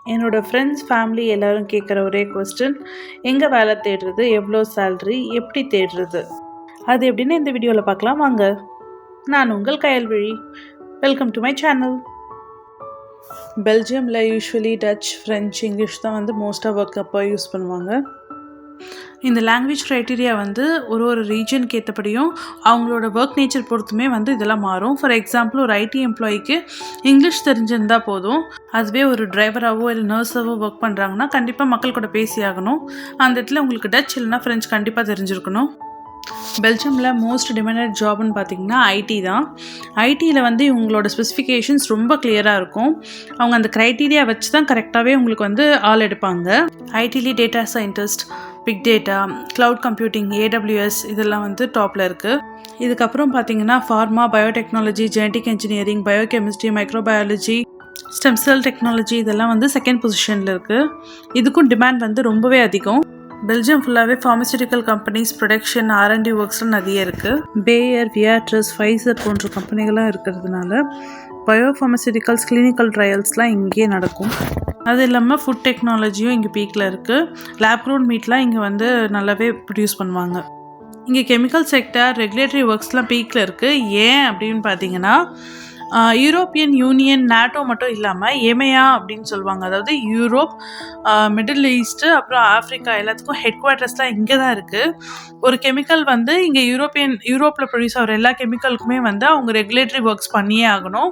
என்னோடய friends family எல்லோரும் கேட்குற ஒரே கொஸ்டின், எங்கே வேலை தேடுறது, எவ்வளோ சேல்ரி, எப்படி தேடுறது, அது எப்படின்னு இந்த வீடியோவில் பார்க்கலாம் வாங்க. நான் உங்கள் Kayalvizhi. Welcome to my channel. பெல்ஜியமில் யூஸ்வலி டச், ஃப்ரெஞ்ச், இங்கிலீஷ் தான் மோஸ்ட்டாக ஒர்க் அப்போ யூஸ் பண்ணுவாங்க. இந்த லாங்குவேஜ் க்ரைட்டீரியா ஒரு ரீஜனுக்கு ஏற்றபடியும் அவங்களோட ஒர்க் நேச்சர் பொறுத்துமே இதெல்லாம் மாறும். ஃபார் எக்ஸாம்பிள், ஒரு ஐடி எம்ப்ளாய்க்கு இங்கிலீஷ் தெரிஞ்சிருந்தால் போதும். அதுவே ஒரு டிரைவராகவோ இல்லை நர்ஸாவோ ஒர்க் பண்ணுறாங்கன்னா கண்டிப்பாக மக்கள் கூட பேசி ஆகணும். அந்த இடத்துல உங்களுக்கு டச் இல்லைனா ஃப்ரெஞ்ச் கண்டிப்பாக தெரிஞ்சிருக்கணும். பெல்ஜியமில் மோஸ்ட் டிமாண்டட் ஜாப்னு பார்த்தீங்கன்னா ஐடி தான். ஐடியில் இவங்களோட ஸ்பெசிஃபிகேஷன்ஸ் ரொம்ப கிளியராக இருக்கும். அவங்க அந்த க்ரைட்டீரியா வச்சு தான் கரெக்டாகவே உங்களுக்கு ஆள் எடுப்பாங்க. Ideally data scientist, big data, cloud computing, AWS இதெல்லாம் டாப்பில் இருக்குது. இதுக்கப்புறம் பார்த்தீங்கன்னா pharma, biotechnology, genetic engineering, biochemistry, microbiology, stem cell technology இதெல்லாம் செகண்ட் பொசிஷனில் இருக்குது. இதுக்கும் டிமாண்ட் ரொம்பவே அதிகம். பெல்ஜியம் ஃபுல்லாகவே ஃபார்மசூட்டிக்கல் கம்பெனிஸ், ப்ரொடக்ஷன், R&D ஒர்க்ஸ்லாம் நிறைய இருக்குது. பேயர், வியாட்ரஸ், ஃபைசர் போன்ற கம்பெனிகள்லாம் இருக்கிறதுனால பயோஃபார்மசூட்டிக்கல்ஸ் கிளினிக்கல் ட்ரையல்ஸ்லாம் இங்கேயே நடக்கும். அது இல்லாமல் ஃபுட் டெக்னாலஜியும் இங்கே பீக்கில் இருக்குது. லேப் க்ரோன் மீட்லாம் இங்கே நல்லாவே ப்ரொடியூஸ் பண்ணுவாங்க. இங்கே கெமிக்கல் செக்டர், ரெகுலேட்டரி ஒர்க்ஸ்லாம் பீக்கில் இருக்குது. ஏன் அப்படின்னு பார்த்தீங்கன்னா, யூரோப்பியன் யூனியன், நேட்டோ மட்டும் இல்லாமல் எமேயா அப்படின்னு சொல்லுவாங்க. அதாவது யூரோப், மிடில் ஈஸ்ட்டு, அப்புறம் ஆஃப்ரிக்கா எல்லாத்துக்கும் ஹெட் குவார்ட்டர்ஸ்லாம் இங்கே தான் இருக்குது. ஒரு கெமிக்கல் இங்கே யூரோப்பில் ப்ரொடியூஸ் ஆகிற எல்லா கெமிக்கலுக்குமே அவங்க ரெகுலேட்டரி ஒர்க்ஸ் பண்ணியே ஆகணும்.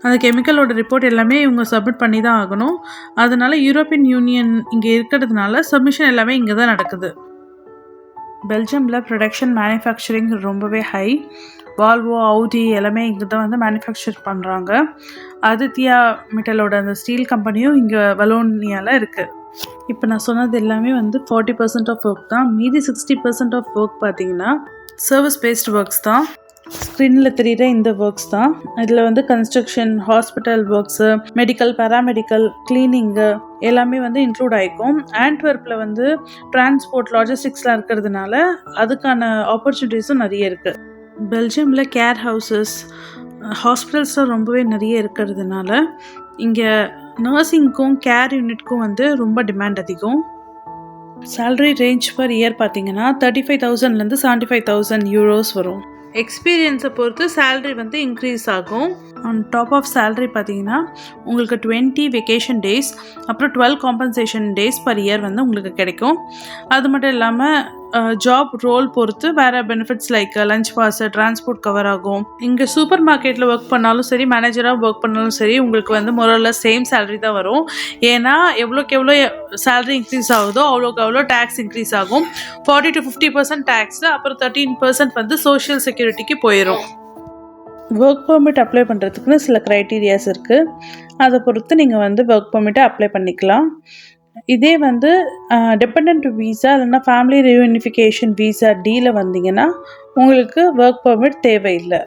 அந்த கெமிக்கலோட ரிப்போர்ட் எல்லாமே இவங்க சப்மிட் பண்ணி தான் ஆகணும். அதனால யூரோப்பியன் யூனியன் இங்கே இருக்கிறதுனால சப்மிஷன் எல்லாமே இங்கே தான் நடக்குது. பெல்ஜியமில் ப்ரொடக்ஷன், மேனுஃபேக்சரிங் ரொம்பவே ஹை. வால்வோ, அவுடி எல்லாமே இங்கே தான் மேனுஃபேக்சர் பண்ணுறாங்க. ஆதித்யா மெட்டலோட அந்த ஸ்டீல் கம்பெனியும் இங்கே வலோனியாவில் இருக்குது. இப்போ நான் சொன்னது எல்லாமே 40% ஆஃப் ஒர்க் தான். மீதி 60% ஆஃப் ஒர்க் பார்த்தீங்கன்னா சர்வீஸ் பேஸ்ட் ஒர்க்ஸ் தான். ஸ்க்ரீனில் தெரிகிற இந்த ஒர்க்ஸ் தான். இதில் construction, hospital works, medical, paramedical, cleaning எல்லாமே இன்க்ளூட் ஆகிக்கும். ஆண்ட்வெர்ப்பில் டிரான்ஸ்போர்ட், லாஜிஸ்டிக்ஸ்லாம் இருக்கிறதுனால அதுக்கான ஆப்பர்ச்சுனிட்டிஸும் நிறைய இருக்குது. பெல்ஜியமில் கேர் ஹவுசஸ், ஹாஸ்பிட்டல்ஸ்லாம் ரொம்பவே நிறைய இருக்கிறதுனால இங்கே நர்சிங்க்கும் கேர் யூனிட்க்கும் ரொம்ப டிமாண்ட் அதிகம். சேலரி ரேஞ்ச் பர் இயர் பார்த்தீங்கன்னா 35,000லேருந்து 75,000 யூரோஸ் வரும். எக்ஸ்பீரியன்ஸை பொறுத்து சேலரி இன்க்ரீஸ் ஆகும். ஆன் டாப் ஆஃப் சேலரி பார்த்தீங்கன்னா உங்களுக்கு 20 வெக்கேஷன் டேஸ், அப்புறம் 12 காம்பன்சேஷன் டேஸ் பர் இயர் உங்களுக்கு கிடைக்கும். அது மட்டும் இல்லாமல் ஜாப் ரோல் பொறுத்து வேறு benefits like lunch pass, transport cover ஆகும். இங்கே சூப்பர் மார்க்கெட்டில் ஒர்க் பண்ணாலும் சரி, மேனேஜராக ஒர்க் பண்ணாலும் சரி, உங்களுக்கு மொரல்ல சேம் சேலரி தான் வரும். ஏன்னா எவ்வளோக்கு எவ்வளோ சேலரி இன்க்ரீஸ் ஆகுதோ அவ்வளோக்கு அவ்வளோ டேக்ஸ் இன்க்ரீஸ் ஆகும். 40 to 50% டேக்ஸ், அப்புறம் 13% சோஷியல் செக்யூரிட்டிக்கு போயிடும். ஒர்க் பெர்மிட் அப்ளை பண்ணுறதுக்குன்னு சில க்ரைட்டீரியாஸ் இருக்குது. அதை பொறுத்து நீங்கள் ஒர்க் பெர்மிட்டை அப்ளை பண்ணிக்கலாம். இதே டிபெண்டன்ட் வீசா இல்லைன்னா ஃபேமிலி ரியூனிஃபிகேஷன் வீசா டீல வந்தீங்கன்னா உங்களுக்கு ஒர்க் பெர்மிட் தேவையில்லை.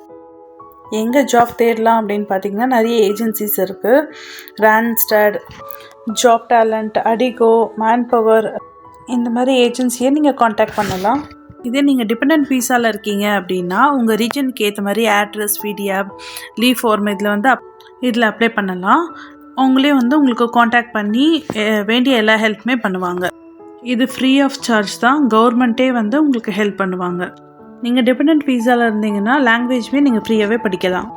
எங்கே ஜாப் தேடலாம் அப்படின்னு பார்த்தீங்கன்னா நிறைய ஏஜென்சிஸ் இருக்குது. ரான்ஸ்டாட், ஜாப் டேலண்ட், அடிகோ, மேன் பவர் இந்த மாதிரி ஏஜென்சியை நீங்கள் காண்டாக்ட் பண்ணலாம். இதே நீங்கள் டிபெண்டன்ட் வீசாவில் இருக்கீங்க அப்படின்னா உங்கள் ரீஜனுக்கு ஏற்ற மாதிரி ஆட்ரஸ், விடிஆப், லீவ் ஃபார்ம் இதில் அப்ளை பண்ணலாம். அவங்களே உங்களுக்கு காண்டாக்ட் பண்ணி வேண்டிய எல்லா ஹெல்ப்புமே பண்ணுவாங்க. இது ஃப்ரீ ஆஃப் சார்ஜ் தான். கவர்மெண்ட்டே உங்களுக்கு ஹெல்ப் பண்ணுவாங்க. நீங்கள் டிபெண்டன்ட் வீசாவில் இருந்தீங்கன்னா லாங்குவேஜ்மே நீங்கள் ஃப்ரீயாகவே படிக்கலாம்.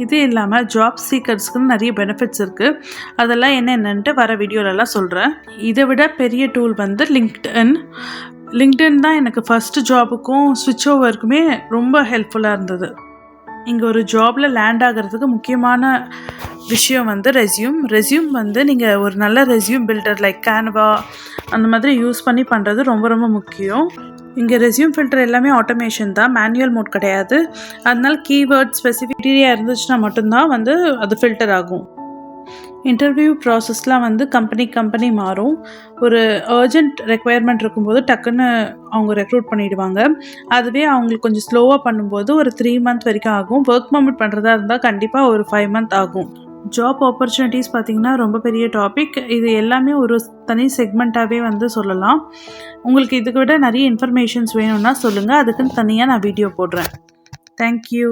இது இல்லாமல் ஜாப் சீக்கர்ஸ்க்குன்னு நிறைய பெனிஃபிட்ஸ் இருக்குது. அதெல்லாம் என்னென்னன்ட்டு வர வீடியோலலாம் சொல்கிறேன். இதை விட பெரிய டூல் லிங்க்டின் தான் எனக்கு ஃபஸ்ட்டு ஜாபுக்கும் ஸ்விட்ச் ஓவருக்குமே ரொம்ப ஹெல்ப்ஃபுல்லாக இருந்தது. இங்கே ஒரு ஜாபில் லேண்ட் ஆகிறதுக்கு முக்கியமான விஷயம் ரெஸ்யூம் நீங்கள் ஒரு நல்ல ரெஸ்யூம் பில்டர் லைக் கேன்வா அந்த மாதிரி யூஸ் பண்ணி பண்ணுறது ரொம்ப ரொம்ப முக்கியம். இங்கே ரெஸ்யூம் ஃபில்டர் எல்லாமே ஆட்டோமேஷன் தான், மேனுவல் மோட் கிடையாது. அதனால கீவேர்ட் ஸ்பெசிஃபிக்டியாக இருந்துச்சுன்னா மட்டும்தான் அது ஃபில்டர் ஆகும். இன்டர்வியூ ப்ராசஸ்லாம் கம்பெனி மாறும். ஒரு அர்ஜென்ட் ரெக்குயர்மெண்ட் இருக்கும்போது டக்குன்னு அவங்க ரெக்ரூட் பண்ணிவிடுவாங்க. அதுவே அவங்களுக்கு கொஞ்சம் ஸ்லோவாக பண்ணும்போது ஒரு 3 month வரைக்கும் ஆகும். ஒர்க் பெர்மிட் பண்ணுறதா இருந்தால் கண்டிப்பாக ஒரு 5 month ஆகும். ஜாப் ஆப்பர்ச்சுனிட்டிஸ் பார்த்திங்கன்னா ரொம்ப பெரிய டாபிக். இது எல்லாமே ஒரு தனி செக்மெண்ட்டாகவே சொல்லலாம். உங்களுக்கு இதுக்கு விட நிறைய இன்ஃபர்மேஷன்ஸ் வேணும்னா சொல்லுங்கள், அதுக்குன்னு தனியாக நான் வீடியோ போடுறேன். தேங்க்யூ.